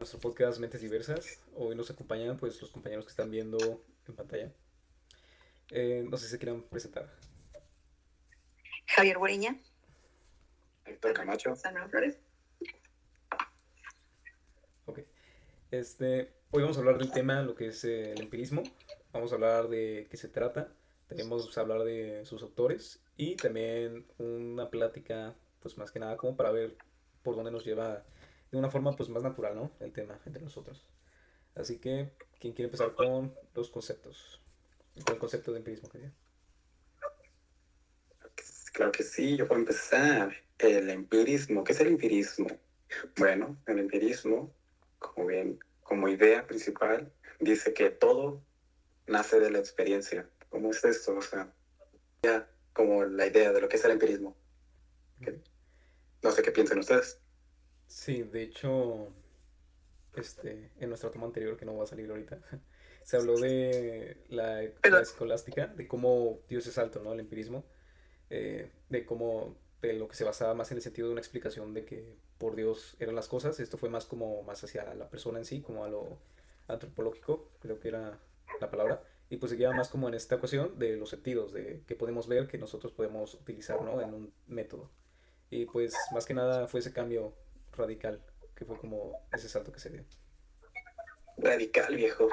nuestro podcast Mentes Diversas. Hoy nos acompañan pues los compañeros que están viendo en pantalla. No sé si se quieran presentar. Javier Boriña. Héctor Camacho. Sandra Flores. Ok. Hoy vamos a hablar del tema, lo que es el empirismo. Vamos a hablar de qué se trata. También vamos a hablar de sus autores y también una plática, pues más que nada como para ver por dónde nos lleva de una forma pues más natural, ¿no? El tema entre nosotros. Así que, ¿quién quiere empezar con los conceptos? Con el concepto de empirismo, que Claro que sí, yo puedo empezar. El empirismo. ¿Qué es el empirismo? Bueno, el empirismo, como idea principal, dice que todo nace de la experiencia. ¿Cómo es esto? O sea, ya como la idea de lo que es el empirismo. No sé qué piensan ustedes. Sí, de hecho, en nuestra toma anterior, que no va a salir ahorita, se habló de la escolástica, de cómo Dios es alto, ¿no? El empirismo, de cómo, de lo que se basaba más en el sentido de una explicación de que por Dios eran las cosas. Esto fue más como, más hacia la persona en sí, como a lo antropológico, creo que era la palabra. Y pues seguía más como en esta ocasión de los sentidos, de que podemos ver, que nosotros podemos utilizar, ¿no? En un método. Y pues más que nada fue ese cambio radical, que fue como ese salto que se dio. Radical, viejo.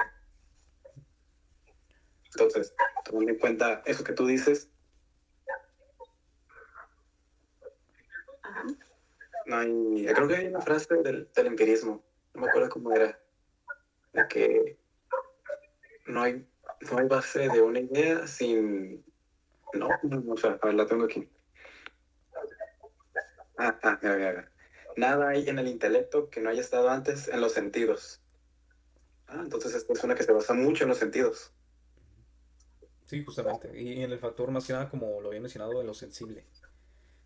Entonces, tomando en cuenta eso que tú dices, Ajá. no hay, creo que hay una frase del empirismo, no me acuerdo cómo era, de que no hay, no hay base de una idea sin... No, o sea, a ver, la tengo aquí. Mira. Nada hay en el intelecto que no haya estado antes en los sentidos. Entonces esta es una que se basa mucho en los sentidos. Sí, justamente. Y en el factor más que nada, como lo había mencionado, de lo sensible.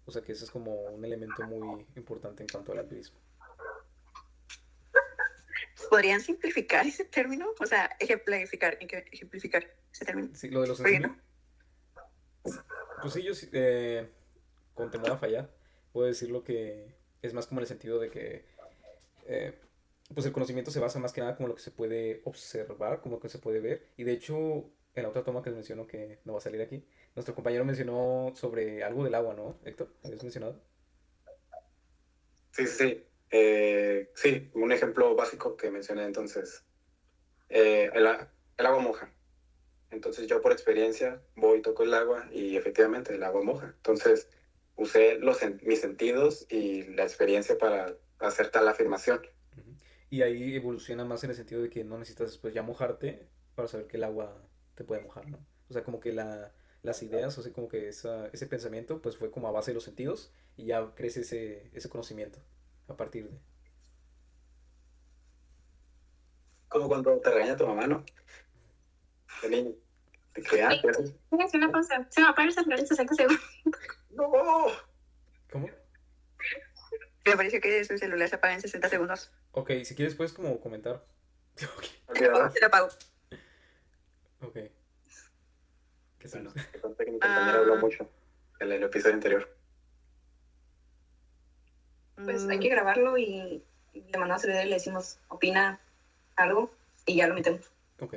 O sea que ese es como un elemento muy importante en cuanto al empirismo. ¿Podrían simplificar ese término? O sea, ejemplificar ese término. Sí, lo de lo ¿Por qué sensible. no? Pues sí, yo sí, con temor a fallar, puedo decirlo que es más como en el sentido de que eh, pues el conocimiento se basa más que nada como lo que se puede observar, como lo que se puede ver. Y de hecho, en la otra toma que mencionó, que no va a salir aquí, nuestro compañero mencionó sobre algo del agua, ¿no, Héctor? ¿Habías mencionado? Sí. Sí, un ejemplo básico que mencioné entonces. El agua moja. Entonces yo por experiencia voy, toco el agua y efectivamente el agua moja. Entonces usé mis sentidos y la experiencia para hacer tal afirmación. Ujú. Y ahí evoluciona más en el sentido de que no necesitas después ya mojarte para saber que el agua te puede mojar, ¿no? O sea, como que las ideas, o sea, como que ese pensamiento, pues fue como a base de los sentidos y ya crece ese conocimiento a partir de... Como cuando te regaña tu mamá, ¿no? De niño. De que, ¿qué haces? Voy a hacer una pausa. Se me va a apagar el celular en 60 segundos. ¡No! ¿Cómo? Me pareció que su celular se apaga en 60 segundos. Ok, si quieres puedes como comentar. Ok. Olvídalo. Se lo apago. Ok. ¿Qué Bueno, hacemos? que conté que mi compañero habló mucho en el episodio anterior. Pues hay que grabarlo y le mandamos el video y le decimos, opina algo y ya lo metemos. Ok.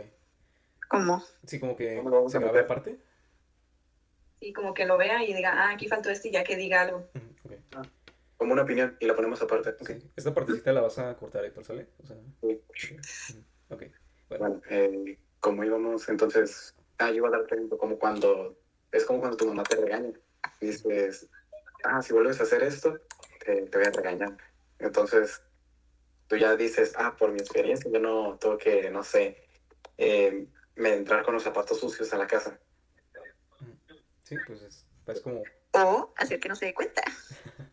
¿Cómo? Sí, como que ¿Cómo lo vamos se a grabe meter? aparte. Sí, como que lo vea y diga, aquí faltó esto y ya que diga algo. Ujú, ok. Como una opinión y la ponemos aparte. Ok. Sí. Esta partecita la vas a cortar, Héctor, ¿sale? O sea, Sí. ok. Bueno. Bueno, como íbamos, entonces, yo iba a dar el ejemplo es como cuando tu mamá te regaña. Y dices, si vuelves a hacer esto, te voy a regañar. Entonces, tú ya dices, por mi experiencia, yo no tengo que, no sé, me entrar con los zapatos sucios a la casa. Sí, pues es como... O hacer que no se dé cuenta. Siento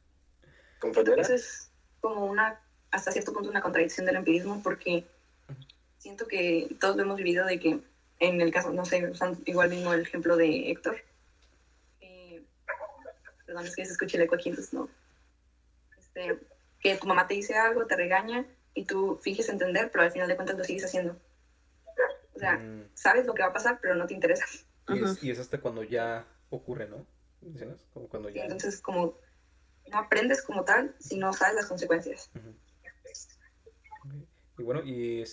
que ¿Compañera? eso es como hasta cierto punto, una contradicción del empirismo, porque siento que todos lo hemos vivido de que, en el caso, no sé, usando igual mismo el ejemplo de Héctor, perdón, es que se escucha el eco aquí, entonces no, que tu mamá te dice algo, te regaña, y tú finges entender, pero al final de cuentas lo sigues haciendo. O sea, sabes lo que va a pasar, pero no te interesa. Y es hasta cuando ya ocurre, ¿no? ¿Mencionas? Como cuando Sí, ya... entonces, como no aprendes como tal si no sabes las consecuencias. Ujú. Ok. Y bueno, y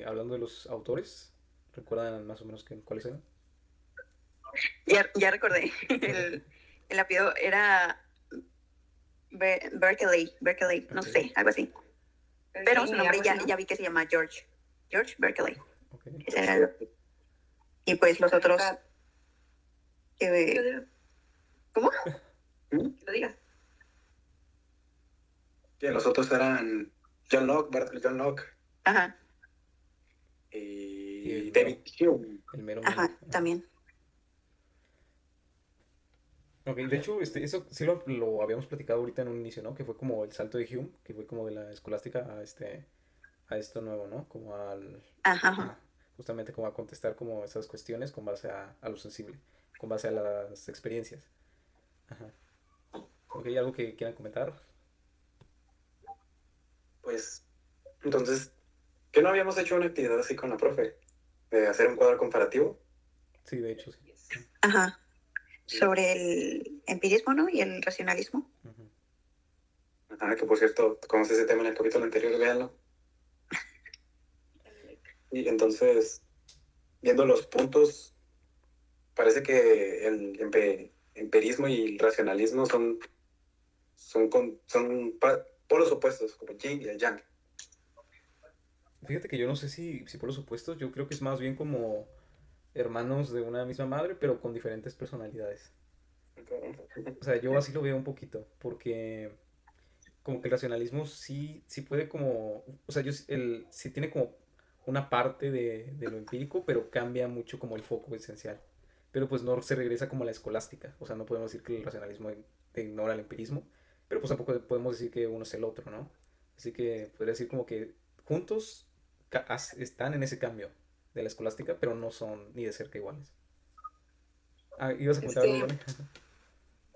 hablando de los autores, ¿recuerdan más o menos cuáles eran? Ya recordé. El apellido era Berkeley, no Ok, sé, algo así. Pero su nombre ya vi que se llama George. George Berkeley. ok. Ese era y pues los otros. ¿Cómo? Que lo digas. Sí, los otros eran John Locke, Bertrand John Locke Ajá, Y y David Hume. el mero ajá, mero. también. Ok, de hecho, eso sí lo habíamos platicado ahorita en un inicio, ¿no? Que fue como el salto de Hume, que fue como de la escolástica a esto nuevo, ¿no? Como Ajá, ajá, justamente como a contestar como esas cuestiones con base a lo sensible, con base a las experiencias. Ajá. Ok, ¿algo que quieran comentar? Pues, entonces, ¿qué no habíamos hecho una actividad así con la profe? De hacer un cuadro comparativo. Sí, de hecho, sí. ajá. Sobre el empirismo, ¿no? Y el racionalismo. Ujú. Ajá, que por cierto, conoce ese tema en el capítulo anterior, véanlo. Y entonces, viendo los puntos, parece que el empirismo y el racionalismo son polos opuestos, como el yin y el yang. Fíjate que yo no sé si por los supuestos, yo creo que es más bien como hermanos de una misma madre, pero con diferentes personalidades. O sea, yo así lo veo un poquito, porque como que el racionalismo sí puede como, o sea, sí tiene como una parte de lo empírico, pero cambia mucho como el foco esencial. Pero pues no se regresa como a la escolástica, o sea, no podemos decir que el racionalismo ignora el empirismo, pero pues tampoco podemos decir que uno es el otro, ¿no? Así que podría decir como que juntos están en ese cambio de la escolástica, pero no son ni de cerca iguales. Ah, ¿ibas a comentar algo, Iván?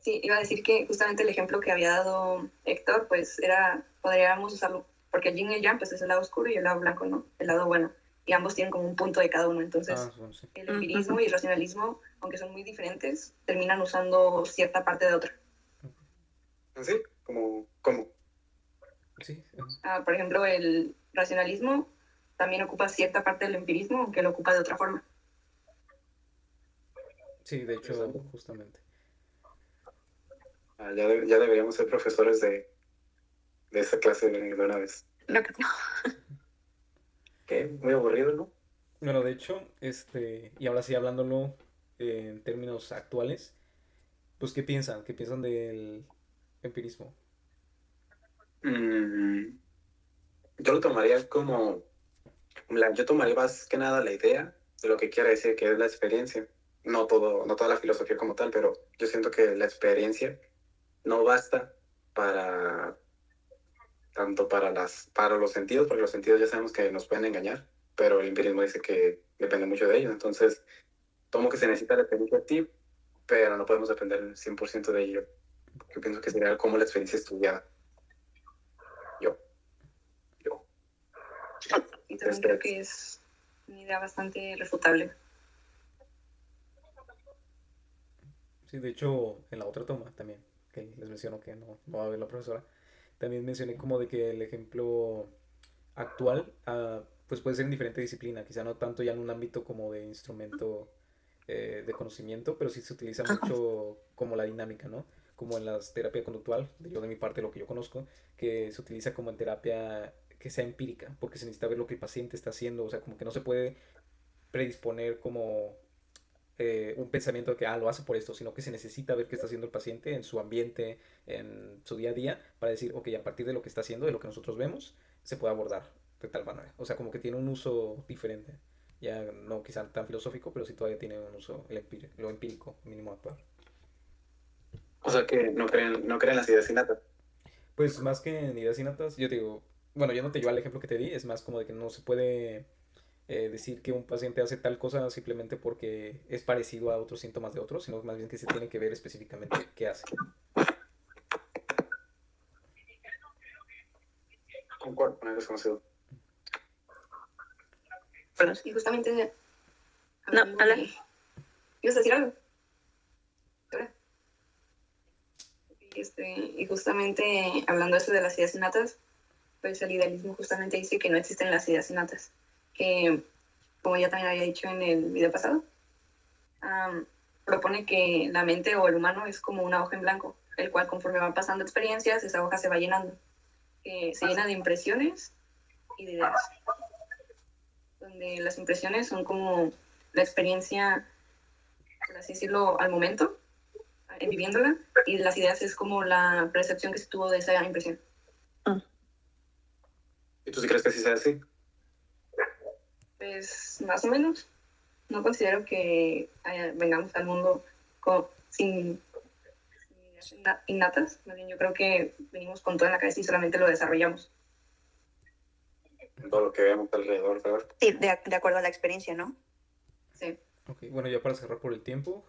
Sí, iba a decir que justamente el ejemplo que había dado Héctor, pues podríamos usarlo, porque el yin y el yang, pues es el lado oscuro y el lado blanco, ¿no? El lado bueno. Y ambos tienen como un punto de cada uno. Entonces, Bueno, sí. el empirismo y el racionalismo, aunque son muy diferentes, terminan usando cierta parte de otra. ¿Sí? ¿Cómo? Sí, Por ejemplo, el racionalismo también ocupa cierta parte del empirismo, aunque lo ocupa de otra forma. sí, de hecho, justamente. Ya deberíamos ser profesores de esa clase de una vez. No creo. ¿Qué? Muy aburrido, ¿no? Bueno, de hecho, y ahora sí hablándolo en términos actuales, pues ¿qué piensan? ¿Qué piensan del empirismo? Mm, yo lo tomaría yo tomaría más que nada la idea de lo que quiere decir que es la experiencia. No toda la filosofía como tal, pero yo siento que la experiencia no basta para tanto para los sentidos, porque los sentidos ya sabemos que nos pueden engañar, pero el empirismo dice que depende mucho de ellos. Entonces, tomo que se necesita la experiencia sí, pero no podemos depender el 100% de ello. Yo pienso que sería como la experiencia estudiada. Yo. Y también creo que es una idea bastante refutable. Sí, de hecho, en la otra toma también, que les menciono que no va a ver la profesora, también mencioné como de que el ejemplo actual, pues puede ser en diferente disciplina, quizá no tanto ya en un ámbito como de instrumento de conocimiento, pero sí se utiliza mucho como la dinámica, ¿no? Como en la terapia conductual, yo de mi parte lo que yo conozco, que se utiliza como en terapia que sea empírica, porque se necesita ver lo que el paciente está haciendo, o sea, como que no se puede predisponer como un pensamiento de que lo hace por esto, sino que se necesita ver qué está haciendo el paciente en su ambiente, en su día a día, para decir, ok, a partir de lo que está haciendo, de lo que nosotros vemos, se puede abordar de tal manera. O sea, como que tiene un uso diferente. Ya no quizá tan filosófico, pero sí todavía tiene un uso, lo empírico, mínimo actual. O sea que no creen las ideas innatas. Pues más que en ideas innatas, yo te digo, bueno, yo no te llevo al ejemplo que te di, es más como de que no se puede decir que un paciente hace tal cosa simplemente porque es parecido a otros síntomas de otros, sino más bien que se tiene que ver específicamente qué hace. Concuerdo con el desconocido. Y justamente... No, habla. ¿Ibas a decir algo? Y justamente hablando de eso de las ideas innatas, pues el idealismo justamente dice que no existen las ideas innatas, que como ya también había dicho en el video pasado, propone que la mente o el humano es como una hoja en blanco, el cual conforme van pasando experiencias, esa hoja se va llenando, que se llena de impresiones y de ideas, donde las impresiones son como la experiencia, por así decirlo, al momento, viviéndola, y las ideas es como la percepción que se tuvo de esa impresión. ¿Y tú sí crees que sí sea así? Pues más o menos. No considero que vengamos al mundo sin ideas innatas. Más bien, yo creo que venimos con todo en la cabeza y solamente lo desarrollamos. Todo lo que vemos alrededor, ¿verdad? Sí, de acuerdo a la experiencia, ¿no? Sí. Ok, bueno, ya para cerrar por el tiempo,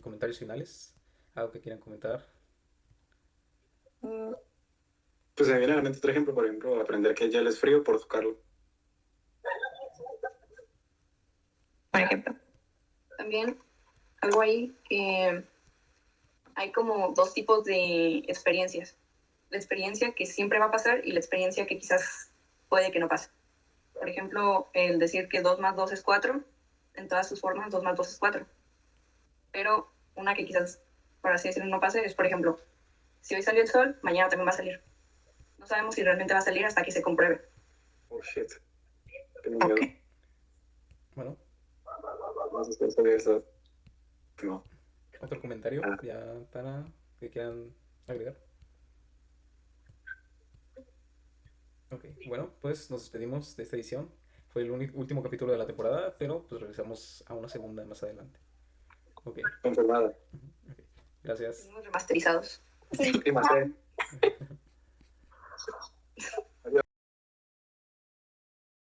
comentarios finales, algo que quieran comentar. Pues se me viene a la mente otro ejemplo, por ejemplo, aprender que el gel es frío por tocarlo. Por ejemplo. También algo ahí que hay como dos tipos de experiencias. La experiencia que siempre va a pasar y la experiencia que quizás puede que no pase. Por ejemplo, el decir que 2 más 2 es 4, en todas sus formas 2 más 2 es 4. Pero una que quizás, por así decirlo, no pase es, por ejemplo, si hoy salió el sol, mañana también va a salir. No sabemos si realmente va a salir hasta que se compruebe. Oh, shit. Tengo miedo. Ok. Bueno, No sé si sabía eso. No. otro comentario Ah. ya para que quieran agregar. Ok, bueno, pues nos despedimos de esta edición. Fue el último capítulo de la temporada, pero pues regresamos a una segunda más adelante. Ok, Confirmada. ok. Gracias. Venimos remasterizados. Prima C.